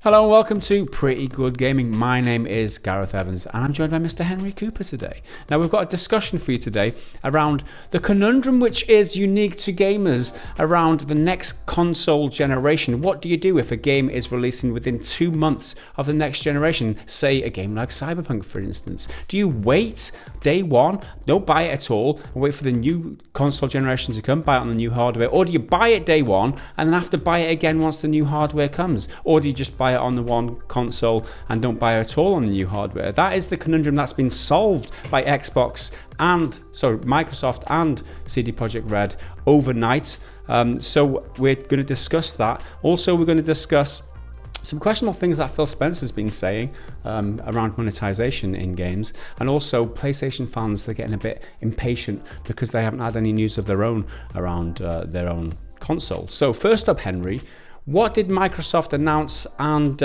Hello and welcome to Pretty Good Gaming. My name is Gareth Evans and I'm joined by Mr. Henry Cooper today. Now we've got a discussion for you today around the conundrum which is unique to gamers around the next console generation. What do you do if a game is releasing within 2 months of the next generation? Say a game like Cyberpunk, for instance. Do you wait day one, don't buy it at all, and wait for the new console generation to come, buy it on the new hardware? Or do you buy it day one and then have to buy it again once the new hardware comes? Or do you just buy it on the one console and don't buy it at all on the new hardware? That is the conundrum that's been solved by Microsoft and CD Projekt Red overnight. So we're going to discuss that. Also, we're going to discuss some questionable things that Phil Spencer's been saying around monetization in games, and also PlayStation fans, they're getting a bit impatient because they haven't had any news of their own around their own console. So first up, Henry, what did Microsoft announce, and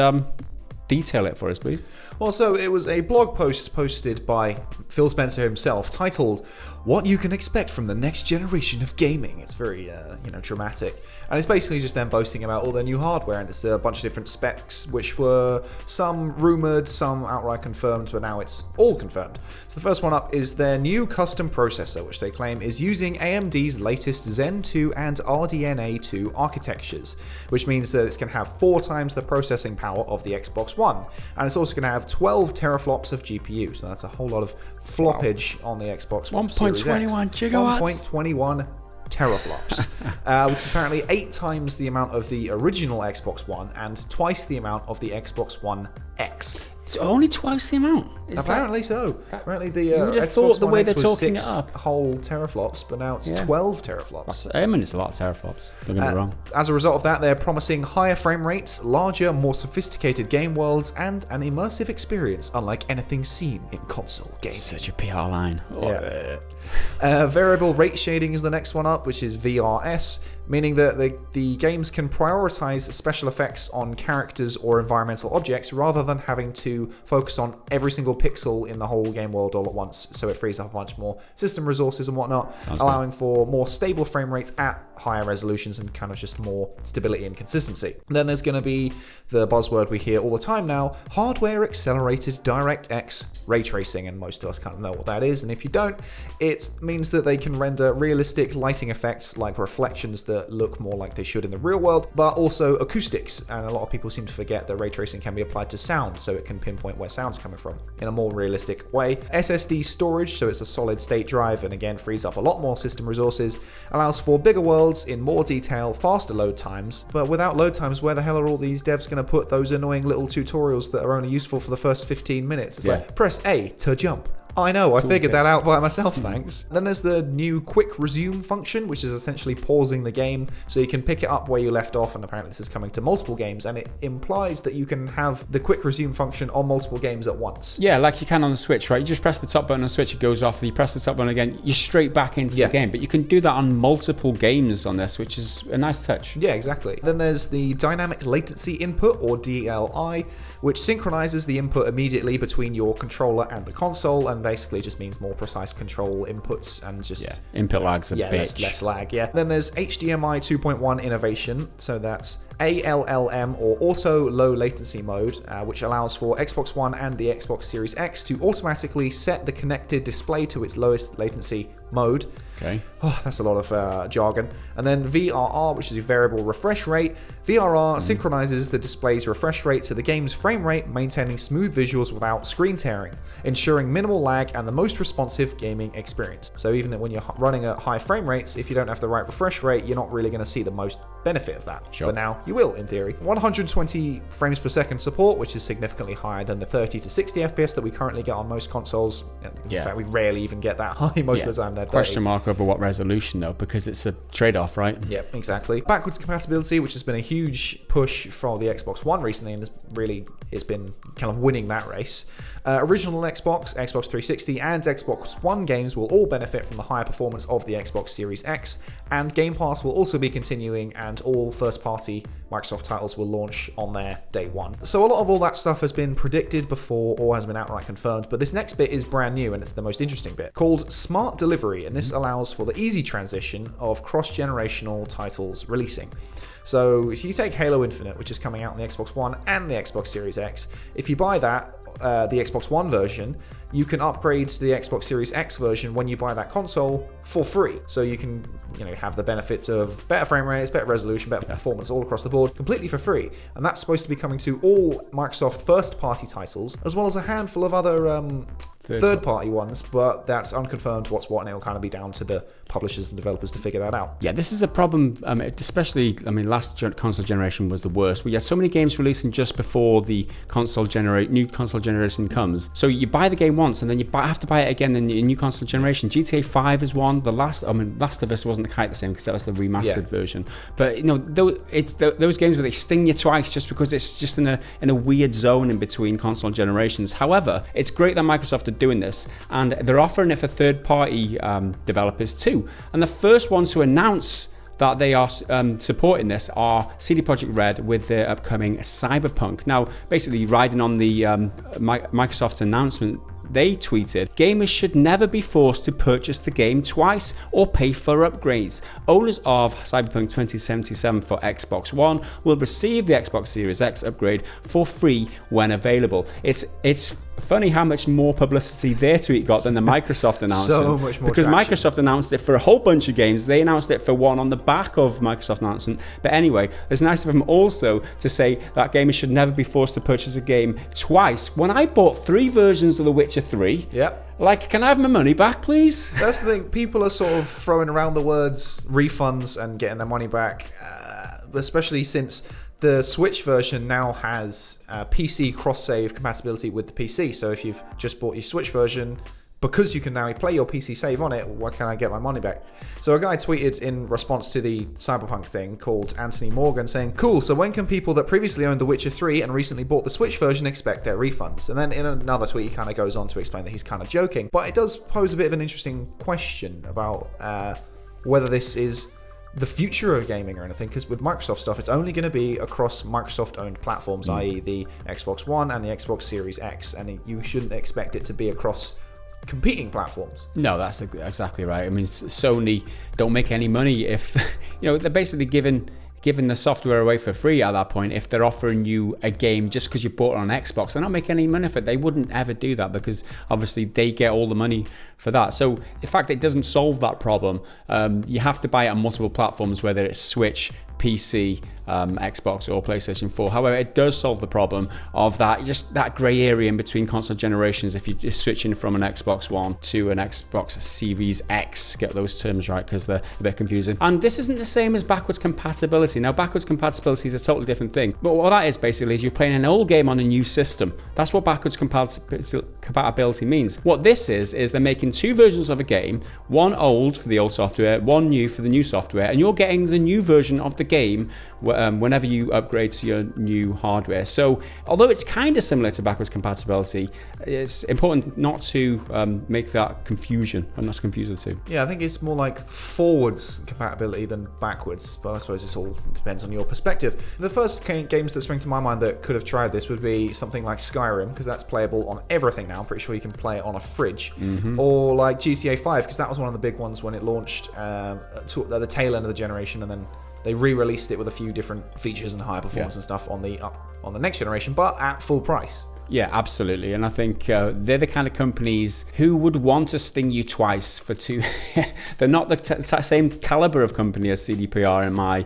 detail it for us, please? Well, so it was a blog post posted by Phil Spencer himself titled "What You Can Expect from the Next Generation of Gaming." It's very, dramatic. And it's basically just them boasting about all their new hardware, and it's a bunch of different specs, which were some rumoured, some outright confirmed, but now it's all confirmed. So the first one up is their new custom processor, which they claim is using AMD's latest Zen 2 and RDNA 2 architectures, which means that it's going to have 4 times the processing power of the Xbox One. And it's also going to have 12 teraflops of GPU, so that's a whole lot of floppage on the Xbox One. 1.21 gigawatts. 1.21 teraflops, which is apparently 8 times the amount of the original Xbox One and twice the amount of the Xbox One X. It's only twice the amount. Apparently so. Apparently the you would have Xbox thought the One way X they're was talking 6 it up. whole teraflops, but now it's 12 teraflops. I mean, it's a lot of teraflops. Don't get me wrong. As a result of that, they're promising higher frame rates, larger, more sophisticated game worlds, and an immersive experience unlike anything seen in console gaming. Such a PR line. Yeah. Variable rate shading is the next one up, which is VRS, meaning that the games can prioritize special effects on characters or environmental objects rather than having to focus on every single pixel in the whole game world all at once. So it frees up a bunch more system resources and whatnot, allowing for more stable frame rates at higher resolutions and kind of just more stability and consistency. Then there's going to be the buzzword we hear all the time now, hardware accelerated DirectX ray tracing, and most of us kind of know what that is, and if you don't, it means that they can render realistic lighting effects like reflections that look more like they should in the real world, but also acoustics, and a lot of people seem to forget that ray tracing can be applied to sound, so it can pinpoint where sound's coming from in a more realistic way. SSD storage, so it's a solid state drive, and again frees up a lot more system resources, allows for bigger worlds in more detail, faster load times, but without load times, where the hell are all these devs going to put those annoying little tutorials that are only useful for the first 15 minutes? It's like, press A to jump. I know, I figured that out by myself, thanks. Then there's the new quick resume function, which is essentially pausing the game so you can pick it up where you left off, and apparently this is coming to multiple games, and it implies that you can have the quick resume function on multiple games at once. Yeah, like you can on the Switch, right? You just press the top button on the Switch, it goes off, you press the top button again, you're straight back into the game, but you can do that on multiple games on this, which is a nice touch. Yeah, exactly. Then there's the dynamic latency input, or DLI, which synchronizes the input immediately between your controller and the console, and basically just means more precise control inputs and just input lag's a bitch. Less lag. Then there's HDMI 2.1 innovation, so that's ALLM, or auto low latency mode, which allows for Xbox One and the Xbox Series X to automatically set the connected display to its lowest latency mode. Okay. Oh, that's a lot of jargon. And then VRR, which is a variable refresh rate. VRR synchronizes the display's refresh rate to the game's frame rate, maintaining smooth visuals without screen tearing, ensuring minimal lag and the most responsive gaming experience. So even when you're running at high frame rates, if you don't have the right refresh rate, you're not really going to see the most benefit of that. Sure. But now you will, in theory. 120 frames per second support, which is significantly higher than the 30 to 60 FPS that we currently get on most consoles. In fact, we rarely even get that high most of the time. Question mark over what resolution though, because it's a trade-off, right? Yep, exactly. Backwards compatibility, which has been a huge push for the Xbox One recently, and it's been kind of winning that race. Original Xbox, Xbox 360, and Xbox One games will all benefit from the higher performance of the Xbox Series X, and Game Pass will also be continuing, and all first-party Microsoft titles will launch on their day one. So a lot of all that stuff has been predicted before or has been outright confirmed, but this next bit is brand new and it's the most interesting bit, called Smart Delivery, and this allows for the easy transition of cross-generational titles releasing. So if you take Halo Infinite, which is coming out on the Xbox One and the Xbox Series X, if you buy that, the Xbox One version, you can upgrade to the Xbox Series X version when you buy that console for free. So you can, have the benefits of better frame rates, better resolution, better performance all across the board, completely for free. And that's supposed to be coming to all Microsoft first-party titles, as well as a handful of other third-party ones, but that's unconfirmed what's what, and it'll kind of be down to the publishers and developers to figure that out. Yeah, this is a problem, especially, last console generation was the worst. We had so many games releasing just before the new console generation comes. So you buy the game once, and then you have to buy it again in the new console generation. GTA 5 is one. Last of Us wasn't quite the same because that was the remastered version. But those games where they sting you twice just because it's just in a weird zone in between console generations. However, it's great that Microsoft are doing this, and they're offering it for third-party developers too. And the first ones to announce that they are supporting this are CD Projekt Red with their upcoming Cyberpunk. Now, basically riding on the Microsoft's announcement, they tweeted, "Gamers should never be forced to purchase the game twice or pay for upgrades. Owners of Cyberpunk 2077 for Xbox One will receive the Xbox Series X upgrade for free when available." It's funny how much more publicity their tweet got than the Microsoft announcement. So much more because traction. Microsoft announced it for a whole bunch of games. They announced it for one on the back of Microsoft announcement. But anyway, it's nice of them also to say that gamers should never be forced to purchase a game twice. When I bought 3 versions of The Witcher 3, can I have my money back, please? That's the thing. People are sort of throwing around the words refunds and getting their money back, especially since the Switch version now has PC cross-save compatibility with the PC. So if you've just bought your Switch version, because you can now play your PC save on it, why can't I get my money back? So a guy tweeted in response to the Cyberpunk thing called Anthony Morgan saying, "Cool, so when can people that previously owned The Witcher 3 and recently bought the Switch version expect their refunds?" And then in another tweet he kind of goes on to explain that he's kind of joking. But it does pose a bit of an interesting question about whether this is the future of gaming or anything, because with Microsoft stuff, it's only going to be across Microsoft-owned platforms, i.e. the Xbox One and the Xbox Series X, and you shouldn't expect it to be across competing platforms. No, that's exactly right. Sony don't make any money if they're basically giving the software away for free at that point. If they're offering you a game just because you bought it on Xbox, they're not making any money for it. They wouldn't ever do that because obviously they get all the money for that. So in fact, it doesn't solve that problem. You have to buy it on multiple platforms, whether it's Switch, PC, Xbox or PlayStation 4. However, it does solve the problem of that grey area in between console generations if you're switching from an Xbox One to an Xbox Series X. Get those terms right because they're a bit confusing. And this isn't the same as backwards compatibility. Now, backwards compatibility is a totally different thing. But what that is basically is you're playing an old game on a new system. That's what backwards compatibility means. What this is they're making 2 versions of a game, one old for the old software, one new for the new software, and you're getting the new version of the game whenever you upgrade to your new hardware. So although it's kind of similar to backwards compatibility, it's important not to make that confusion and not to confuse the two. Yeah, I think it's more like forwards compatibility than backwards, but I suppose this all depends on your perspective. The first games that spring to my mind that could have tried this would be something like Skyrim, because that's playable on everything now. I'm pretty sure you can play it on a fridge. Or like GTA 5, because that was one of the big ones when it launched at the tail end of the generation, and then they re-released it with a few different features and higher performance and stuff on the next generation, but at full price. Yeah, absolutely. And I think they're the kind of companies who would want to sting you twice for 2. They're not the same caliber of company as CDPR in my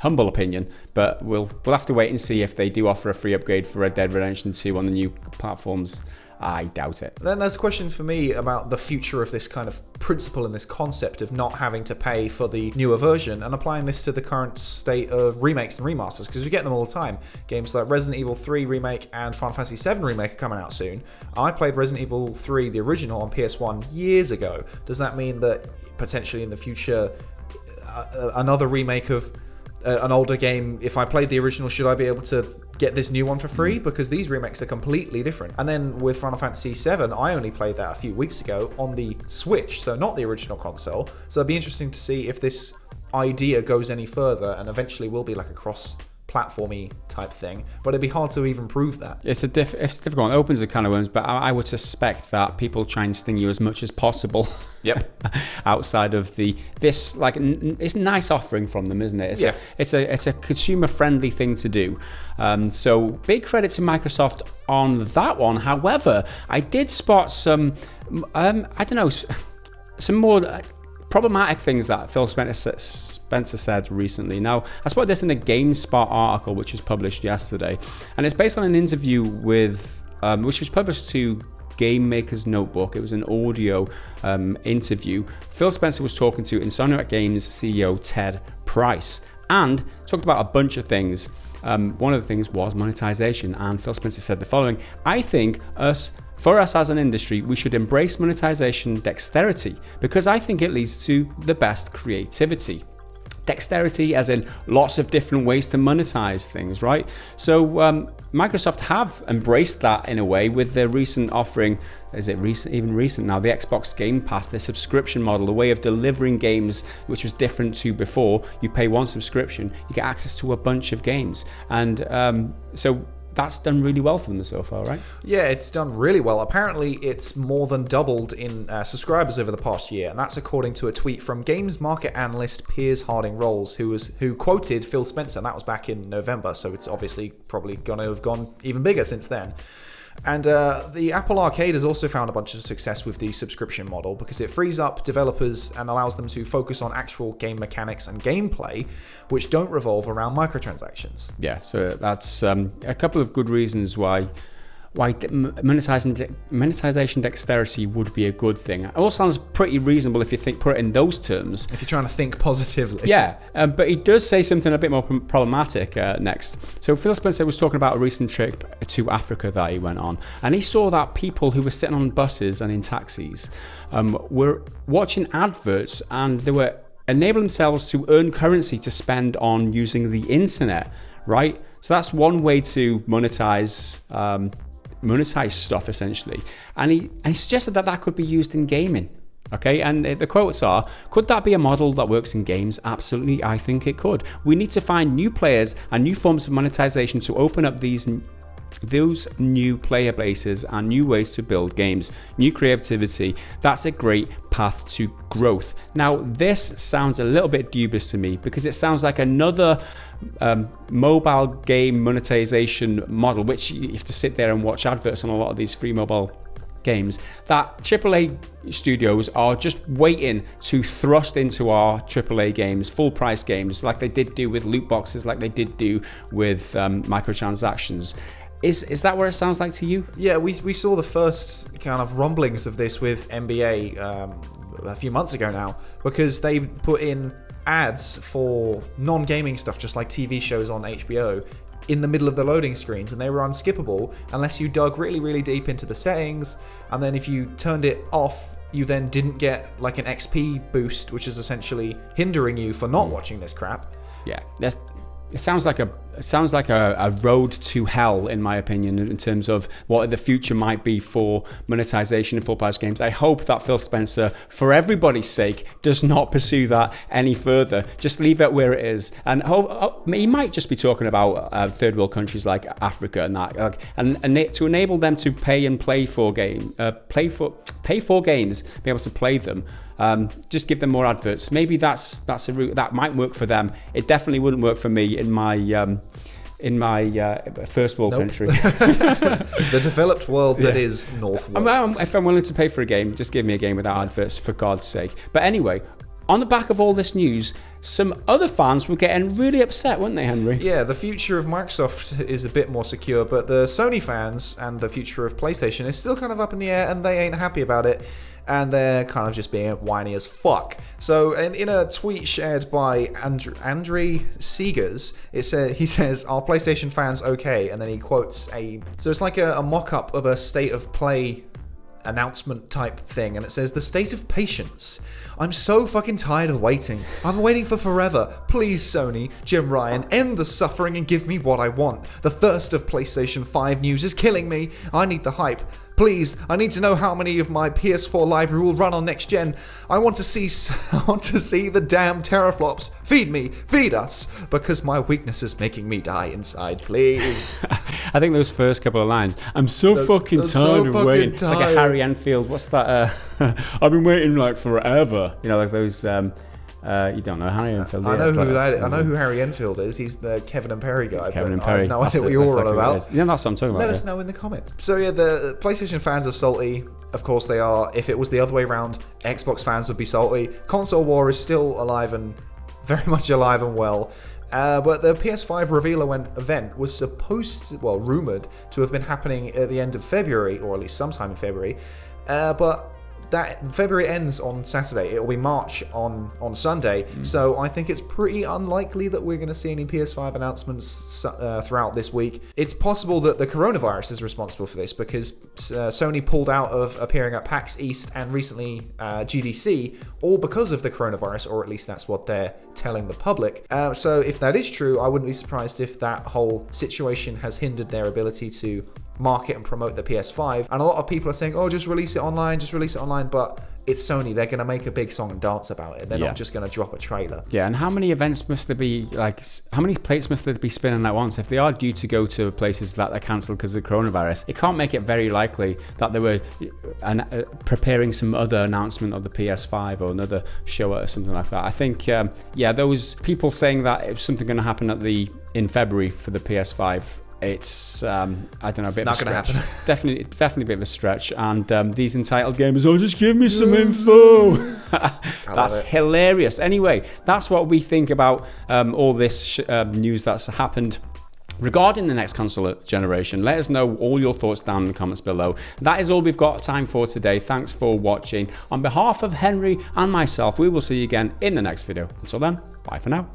humble opinion, but we'll have to wait and see if they do offer a free upgrade for Red Dead Redemption 2 on the new platforms. I doubt it. Then there's a question for me about the future of this kind of principle and this concept of not having to pay for the newer version and applying this to the current state of remakes and remasters, because we get them all the time. Games like Resident Evil 3 Remake and Final Fantasy 7 Remake are coming out soon. I played Resident Evil 3, the original, on PS1 years ago. Does that mean that potentially in the future another remake of an older game, if I played the original, should I be able to get this new one for free? Because these remakes are completely different. And then with Final Fantasy 7, I only played that a few weeks ago on the Switch, so not the original console. So it'd be interesting to see if this idea goes any further and eventually will be like a cross-platformy type thing, but it'd be hard to even prove that. It's difficult. It opens a can of worms, but I would suspect that people try and sting you as much as possible. Yep. Outside of it's a nice offering from them, isn't it? It's a consumer-friendly thing to do. So big credit to Microsoft on that one. However, I did spot some, some more problematic things that Phil Spencer said recently. Now, I spotted this in a GameSpot article which was published yesterday, and it's based on an interview with, which was published to Game Maker's Notebook. It was an audio interview. Phil Spencer was talking to Insomniac Games CEO Ted Price and talked about a bunch of things. One of the things was monetization, and Phil Spencer said the following: I think for us as an industry, we should embrace monetization dexterity because I think it leads to the best creativity. Dexterity as in lots of different ways to monetize things, right? So Microsoft have embraced that in a way with their recent offering. Is it even recent now? The Xbox Game Pass, the subscription model, the way of delivering games, which was different to before. You pay one subscription, you get access to a bunch of games. And so that's done really well for them so far, right? Yeah, it's done really well. Apparently, it's more than doubled in subscribers over the past year, and that's according to a tweet from games market analyst Piers Harding-Rolls, who quoted Phil Spencer, and that was back in November, so it's obviously probably going to have gone even bigger since then. And the Apple Arcade has also found a bunch of success with the subscription model because it frees up developers and allows them to focus on actual game mechanics and gameplay, which don't revolve around microtransactions. Yeah, so that's a couple of good reasons why monetization dexterity would be a good thing. It all sounds pretty reasonable if you put it in those terms. If you're trying to think positively. Yeah, but he does say something a bit more problematic next. So Phil Spencer was talking about a recent trip to Africa that he went on, and he saw that people who were sitting on buses and in taxis were watching adverts, and they were enabling themselves to earn currency to spend on using the internet, right? So that's one way to monetize stuff essentially, and he suggested that could be used in gaming. Okay, and the quotes are: could that be a model that works in games? Absolutely, I think it could. We need to find new players and new forms of monetization to open up those new player bases and new ways to build games, new creativity. That's a great path to growth. Now, this sounds a little bit dubious to me because it sounds like another mobile game monetization model, which you have to sit there and watch adverts on a lot of these free mobile games that AAA studios are just waiting to thrust into our AAA games, full price games, like they did do with loot boxes, like they did do with microtransactions. Is that what it sounds like to you? Yeah, we saw the first kind of rumblings of this with NBA a few months ago now, because they put in ads for non-gaming stuff, just like TV shows on HBO, in the middle of the loading screens, and they were unskippable unless you dug really, really deep into the settings, and then if you turned it off, you then didn't get like an XP boost, which is essentially hindering you for not watching this crap. Yeah, it sounds like a road to hell, in my opinion, in terms of what the future might be for monetization of full-price games. I hope that Phil Spencer, for everybody's sake, does not pursue that any further. Just leave it where it is. And he might just be talking about third world countries like Africa and that, and to enable them to pay and play for games, be able to play them. Just give them more adverts. Maybe that's a route that might work for them. It definitely wouldn't work for me in my first world country. The developed world that is North World. If I'm willing to pay for a game, just give me a game without adverts, for God's sake. But anyway, on the back of all this news, some other fans were getting really upset, weren't they, Henry? Yeah, the future of Microsoft is a bit more secure, but the Sony fans and the future of PlayStation is still kind of up in the air, and they ain't happy about it. And they're kind of just being whiny as fuck. So in a tweet shared by Andre Seegers, he says, "Are PlayStation fans okay?" And then he quotes so it's like a mock-up of a state of play announcement type thing, and it says, "The state of patience. I'm so fucking tired of waiting. I've been waiting for forever. Please, Sony, Jim Ryan, end the suffering and give me what I want. The thirst of PlayStation 5 news is killing me. I need the hype. Please, I need to know how many of my PS4 library will run on next gen. I want to see the damn teraflops. Feed me, feed us, because my weakness is making me die inside, please. I think those first couple of lines, I'm so fucking tired of waiting. It's like a Harry Enfield, what's that? I've been waiting like forever. You know, like those, you don't know Harry Enfield. I know who Harry Enfield is. He's the Kevin and Perry guy. Kevin and Perry. I have no idea what you're on about. Yeah, that's what I'm talking about. Let us know in the comments. So yeah, the PlayStation fans are salty. Of course they are. If it was the other way around, Xbox fans would be salty. Console war is still alive and very much alive and well. But the PS5 reveal event was rumored to have been happening at the end of February, or at least sometime in February. But that February ends on Saturday. It will be March on Sunday. So I think it's pretty unlikely that we're going to see any PS5 announcements throughout this week. It's possible that the coronavirus is responsible for this, because Sony pulled out of appearing at PAX East and recently GDC, all because of the coronavirus, or at least that's what they're telling the public. So if that is true, I wouldn't be surprised if that whole situation has hindered their ability to market and promote the PS5. And a lot of people are saying, oh, just release it online, but it's Sony. They're going to make a big song and dance about it. They're not just going to drop a trailer. Yeah, and how many events must there be, like, how many plates must there be spinning at once? If they are due to go to places that are cancelled because of the coronavirus, it can't make it very likely that they were preparing some other announcement of the PS5 or another show or something like that. I think, those people saying that it was something going to happen in February for the PS5, it's I don't know, a bit of a stretch. Definitely a bit of a stretch. And these entitled gamers, just give me some info. That's hilarious. Anyway, that's what we think about all this news that's happened regarding the next console generation. Let us know all your thoughts down in the comments below. That is all we've got time for today. Thanks for watching. On behalf of Henry and myself, we will see you again in the next video. Until then, bye for now.